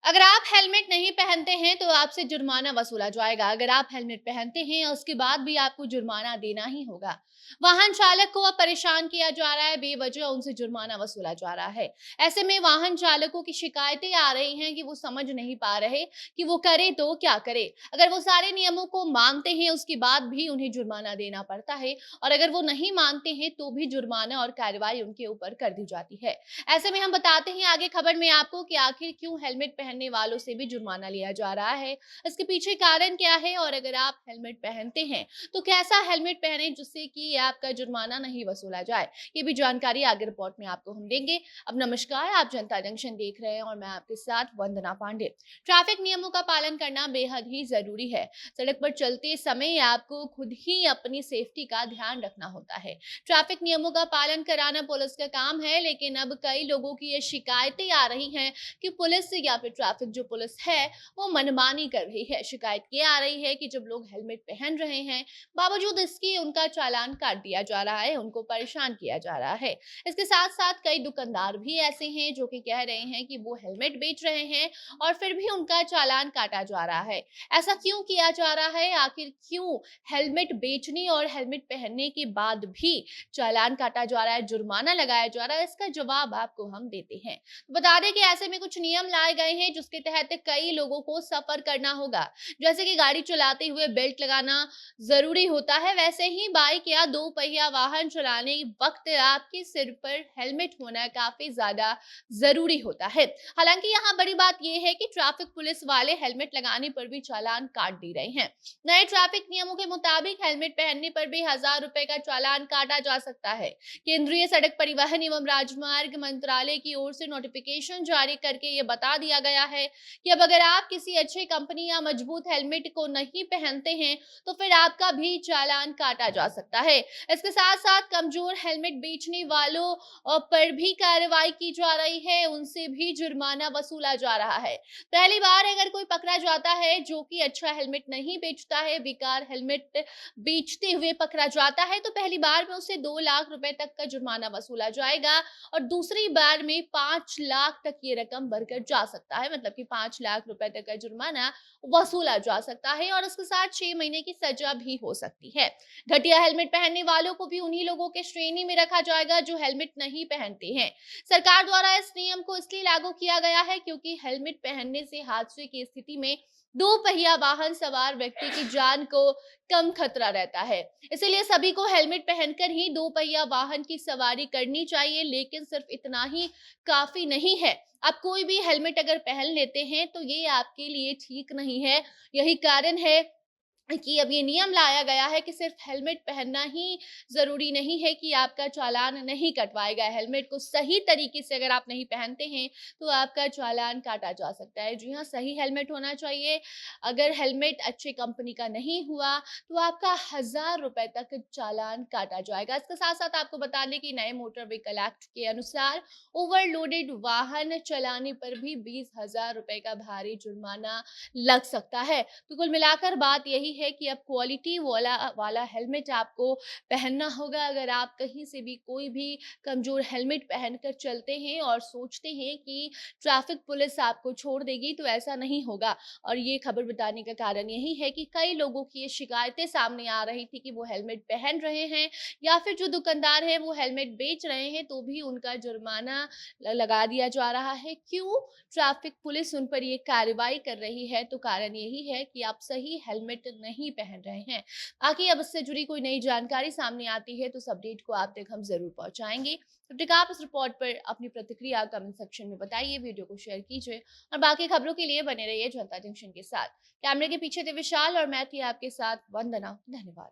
अगर आप हेलमेट नहीं पहनते हैं तो आपसे जुर्माना वसूला जाएगा। अगर आप हेलमेट पहनते हैं उसके बाद भी आपको जुर्माना देना ही होगा। वाहन चालक को अब परेशान किया जा रहा है, बेवजह उनसे जुर्माना वसूला जा रहा है। ऐसे में वाहन चालकों की शिकायतें आ रही हैं कि वो समझ नहीं पा रहे कि वो करे तो क्या करे। अगर वो सारे नियमों को मानते हैं उसके बाद भी उन्हें जुर्माना देना पड़ता है, और अगर वो नहीं मानते हैं तो भी जुर्माना और कार्रवाई उनके ऊपर कर दी जाती है। ऐसे में हम बताते हैं आगे खबर में आपको कि आखिर क्यों हेलमेट पहनने वालों से भी जुर्माना लिया जा रहा है, इसके पीछे कारण क्या है, और अगर आप हेलमेट पहनते हैं तो कैसा हेलमेट पहने जिससे कि आपका जुर्माना नहीं वसूला जाए। ये भी जानकारी आगे रिपोर्ट में आपको हम देंगे। अब नमस्कार, आप जनता जंक्शन देख रहे हैं और मैं आपके साथ वंदना पांडे। ट्रैफिक नियमों का पालन करना बेहद ही जरूरी है। सड़क पर चलते समय आपको खुद ही अपनी सेफ्टी का ध्यान रखना होता है। ट्रैफिक नियमों का पालन कराना पुलिस का काम है, लेकिन अब कई लोगों की ये शिकायतें आ रही हैं कि पुलिस या फिर ट्रैफिक जो पुलिस है वो मनमानी कर रही है। शिकायत ये आ रही है कि जब लोग हेलमेट पहन रहे हैं, बावजूद इसके उनका चालान काट दिया जा रहा है, उनको परेशान किया जा रहा है। इसके साथ साथ कई दुकानदार भी ऐसे हैं जो कि कह रहे हैं कि वो हेलमेट बेच रहे हैं और फिर भी उनका चालान काटा जा रहा है। ऐसा क्यों किया जा रहा है? आखिर क्यों हेलमेट बेचने और हेलमेट पहनने के बाद भी चालान काटा जा रहा है, जुर्माना लगाया जा रहा है? इसका जवाब आपको हम देते हैं। बता दें कि ऐसे में कुछ नियम लाए गए हैं जिसके तहत कई लोगों को सफर करना होगा। जैसे कि गाड़ी चलाते हुए बेल्ट लगाना जरूरी होता है, वैसे ही बाइक या दो पहिया वाहन चलाने वक्त आपके सिर पर हेलमेट होना काफी ज्यादा जरूरी होता है। हालांकि यहाँ बड़ी बात यह है कि ट्रैफिक पुलिस वाले हेलमेट लगाने पर भी चालान काट दे रहे हैं। नए ट्रैफिक नियमों के मुताबिक हेलमेट पहनने पर भी 1000 रुपए का चालान काटा जा सकता है। केंद्रीय सड़क परिवहन एवं राजमार्ग मंत्रालय की ओर से नोटिफिकेशन जारी करके ये बता दिया गया है कि अब अगर आप किसी अच्छी कंपनी या मजबूत हेलमेट को नहीं पहनते हैं तो फिर आपका भी चालान काटा जा सकता है। इसके साथ साथ कमजोर हेलमेट बेचने वालों पर भी कार्रवाई की जा रही है, उनसे भी जुर्माना वसूला जा रहा है। पहली बार अगर कोई पकड़ा जाता है जो कि अच्छा हेलमेट नहीं बेचता है, बेकार हेलमेट बेचते हुए पकड़ा जाता है, तो पहली बार में उसे 2 लाख रुपए तक का जुर्माना वसूला जाएगा और दूसरी बार में 5 लाख तक ये रकम बढ़कर जा सकता है। मतलब कि 5 लाख रुपए तक का जुर्माना वसूला जा सकता है और इसके साथ 6 महीने की सजा भी हो सकती है। घटिया हेलमेट पहनने वालों को भी उन्हीं लोगों के श्रेणी में रखा जाएगा जो हेलमेट नहीं पहनते हैं। सरकार द्वारा इस नियम को इसलिए लागू किया गया है क्योंकि हेलमेट पहनने से हादसे की स्थिति में दो पहिया वाहन सवार व्यक्ति की जान को कम खतरा रहता है। इसीलिए सभी को हेलमेट पहनकर ही दो पहिया वाहन की सवारी करनी चाहिए, लेकिन सिर्फ इतना ही काफी नहीं है। आप कोई भी हेलमेट अगर पहन लेते हैं तो ये आपके लिए ठीक नहीं है। यही कारण है कि अब ये नियम लाया गया है कि सिर्फ हेलमेट पहनना ही ज़रूरी नहीं है कि आपका चालान नहीं कटवाएगा। हेलमेट को सही तरीके से अगर आप नहीं पहनते हैं, तो आपका चालान काटा जा सकता है। जी हाँ, सही हेलमेट होना चाहिए। अगर हेलमेट अच्छी कंपनी का नहीं हुआ, तो आपका 1000 रुपए तक चालान काटा जाएगा। इसके साथ-साथ आपको बता दें कि नए मोटर व्हीकल एक्ट के अनुसार ओवरलोडेड वाहन चलाने पर भी 20,000 रुपए का भारी जुर्माना लग सकता है। तो कुल मिलाकर बात यही है कि अब क्वालिटी वाला वाला हेलमेट आपको पहनना होगा। अगर आप कहीं से भी कोई भी कमजोर हेलमेट पहनकर चलते हैं और सोचते हैं कि ट्रैफिक पुलिस आपको छोड़ देगी, तो ऐसा नहीं होगा। और ये खबर बताने का कारण यही है कि कई लोगों की ये शिकायतें सामने आ रही थी कि वो हेलमेट पहन रहे हैं या फिर जो दुकानदार है वो हेलमेट बेच रहे हैं, तो भी उनका जुर्माना लगा दिया जा रहा है। क्यों? ट्रैफिक पुलिस उन पर ये कार्रवाई कर रही है, तो कारण यही है कि आप सही हेलमेट नहीं पहन रहे हैं। बाकी अब इससे जुड़ी कोई नई जानकारी सामने आती है तो इस अपडेट को आप तक हम जरूर पहुंचाएंगे। तब तक आप इस रिपोर्ट पर अपनी प्रतिक्रिया कमेंट सेक्शन में बताइए, वीडियो को शेयर कीजिए और बाकी खबरों के लिए बने रहिए जनता जंक्शन के साथ। कैमरे के पीछे थे विशाल और मैं थी आपके साथ वंदना। धन्यवाद।